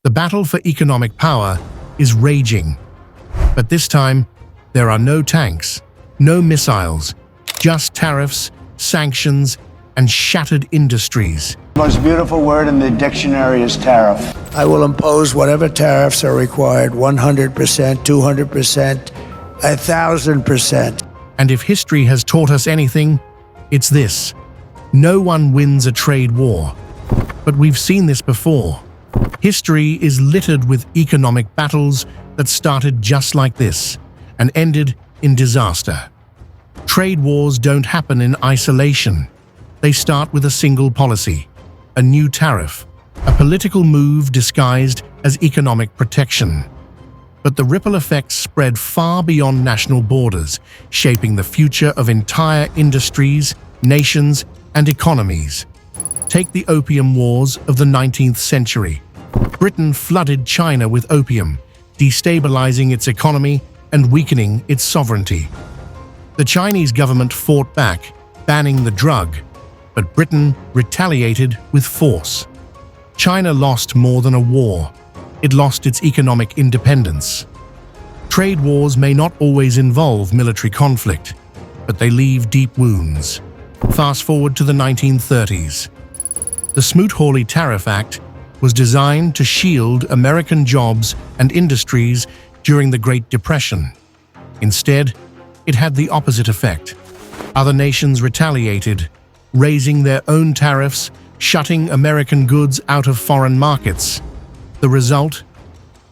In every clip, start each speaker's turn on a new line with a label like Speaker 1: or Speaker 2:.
Speaker 1: The battle for economic power is raging. But this time, there are no tanks, no missiles, just tariffs, sanctions, and shattered industries.
Speaker 2: The most beautiful word in the dictionary is tariff.
Speaker 3: I will impose whatever tariffs are required, 100%, 200%, 1,000%.
Speaker 1: And if history has taught us anything, it's this: no one wins a trade war. But we've seen this before. History is littered with economic battles that started just like this and ended in disaster. Trade wars don't happen in isolation. They start with a single policy, a new tariff, a political move disguised as economic protection. But the ripple effects spread far beyond national borders, shaping the future of entire industries, nations, and economies. Take the Opium Wars of the 19th century. Britain flooded China with opium, destabilizing its economy and weakening its sovereignty. The Chinese government fought back, banning the drug, but Britain retaliated with force. China lost more than a war. It lost its economic independence. Trade wars may not always involve military conflict, but they leave deep wounds. Fast forward to the 1930s. The Smoot-Hawley Tariff Act was designed to shield American jobs and industries during the Great Depression. Instead, it had the opposite effect. Other nations retaliated, raising their own tariffs, shutting American goods out of foreign markets. The result?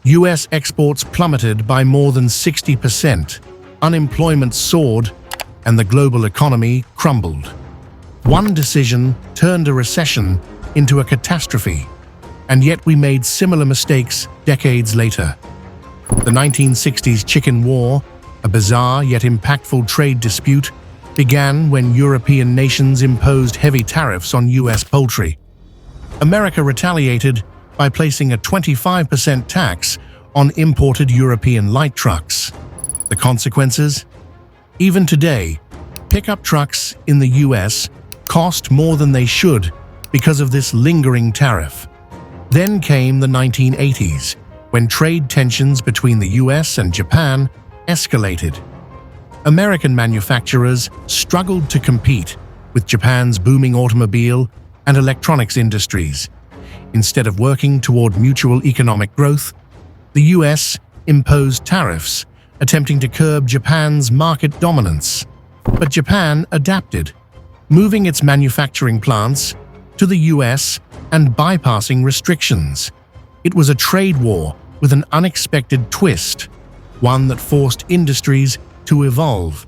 Speaker 1: U.S. exports plummeted by more than 60%, unemployment soared, and the global economy crumbled. One decision turned a recession into a catastrophe, and yet we made similar mistakes decades later. The 1960s Chicken War, a bizarre yet impactful trade dispute, began when European nations imposed heavy tariffs on U.S. poultry. America retaliated by placing a 25% tax on imported European light trucks. The consequences? Even today, pickup trucks in the U.S. cost more than they should because of this lingering tariff. Then came the 1980s, when trade tensions between the U.S. and Japan escalated. American manufacturers struggled to compete with Japan's booming automobile and electronics industries. Instead of working toward mutual economic growth, the U.S. imposed tariffs, attempting to curb Japan's market dominance. But Japan adapted, moving its manufacturing plants to the U.S. and bypassing restrictions. It was a trade war with an unexpected twist, one that forced industries to evolve.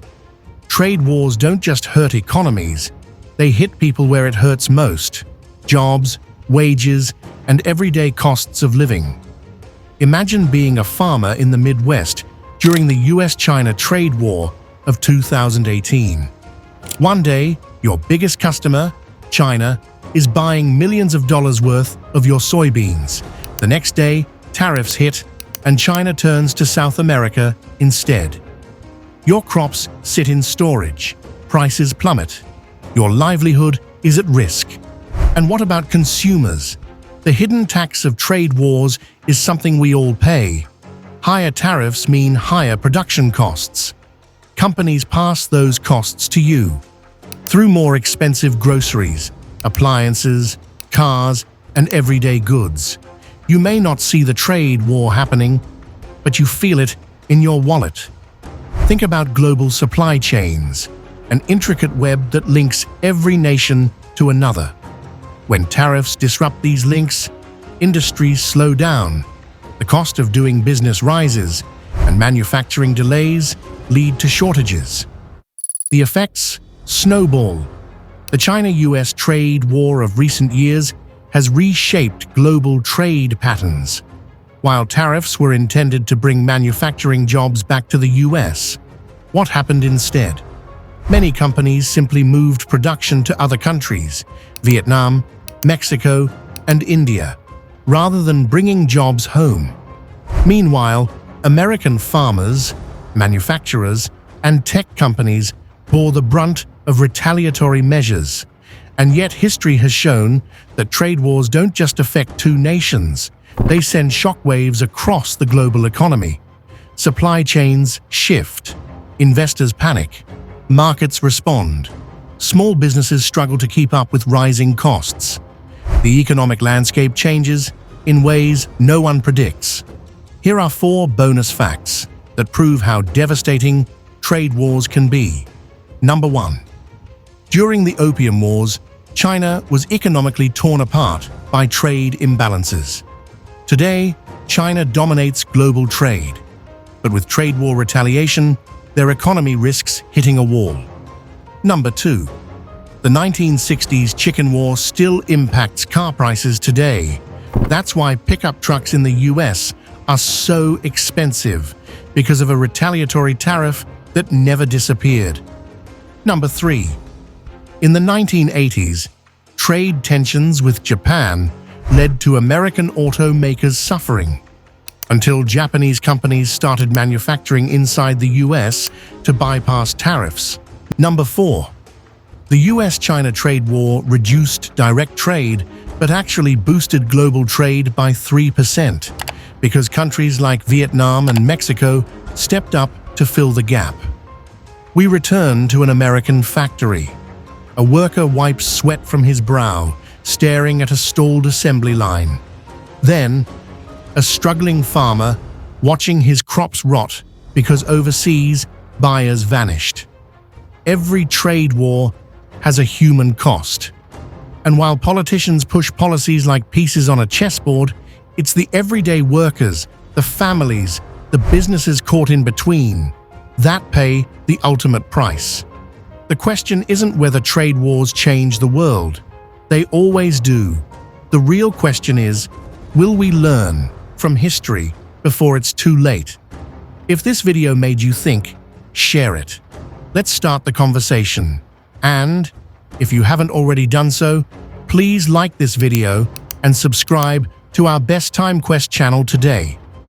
Speaker 1: Trade wars don't just hurt economies, they hit people where it hurts most: jobs, wages, and everyday costs of living. Imagine being a farmer in the Midwest during the U.S. China trade war of 2018. One day, your biggest customer, China, is buying millions of dollars worth of your soybeans. The next day, tariffs hit, and China turns to South America instead. Your crops sit in storage, prices plummet, your livelihood is at risk. And what about consumers? The hidden tax of trade wars is something we all pay. Higher tariffs mean higher production costs. Companies pass those costs to you through more expensive groceries, appliances, cars, and everyday goods. You may not see the trade war happening, but you feel it in your wallet. Think about global supply chains, an intricate web that links every nation to another. When tariffs disrupt these links, industries slow down, the cost of doing business rises, and manufacturing delays lead to shortages. The effects snowball. The China-US trade war of recent years has reshaped global trade patterns. While tariffs were intended to bring manufacturing jobs back to the US, what happened instead? Many companies simply moved production to other countries, Vietnam, Mexico, and India, rather than bringing jobs home. Meanwhile, American farmers, manufacturers, and tech companies bore the brunt of retaliatory measures. And yet history has shown that trade wars don't just affect two nations, They send shockwaves across the global economy. Supply chains shift. Investors panic. Markets respond. Small businesses struggle to keep up with rising costs. The economic landscape changes in ways no one predicts. Here are 4 bonus facts that prove how devastating trade wars can be. Number 1. During the Opium Wars, China was economically torn apart by trade imbalances. Today, China dominates global trade. But with trade war retaliation, their economy risks hitting a wall. Number 2. The 1960s chicken war still impacts car prices today. That's why pickup trucks in the U.S. are so expensive, because of a retaliatory tariff that never disappeared. Number 3. In the 1980s, trade tensions with Japan led to American automakers suffering, until Japanese companies started manufacturing inside the U.S. to bypass tariffs. Number 4. The U.S. China trade war reduced direct trade, but actually boosted global trade by 3%, because countries like Vietnam and Mexico stepped up to fill the gap. We return to an American factory. A worker wipes sweat from his brow, staring at a stalled assembly line. Then, a struggling farmer watching his crops rot because overseas buyers vanished. Every trade war has a human cost. And while politicians push policies like pieces on a chessboard, it's the everyday workers, the families, the businesses caught in between that pay the ultimate price. The question isn't whether trade wars change the world. They always do. The real question is, will we learn from history before it's too late? If this video made you think, share it. Let's start the conversation. And, if you haven't already done so, please like this video and subscribe to our Best Time Quest channel today.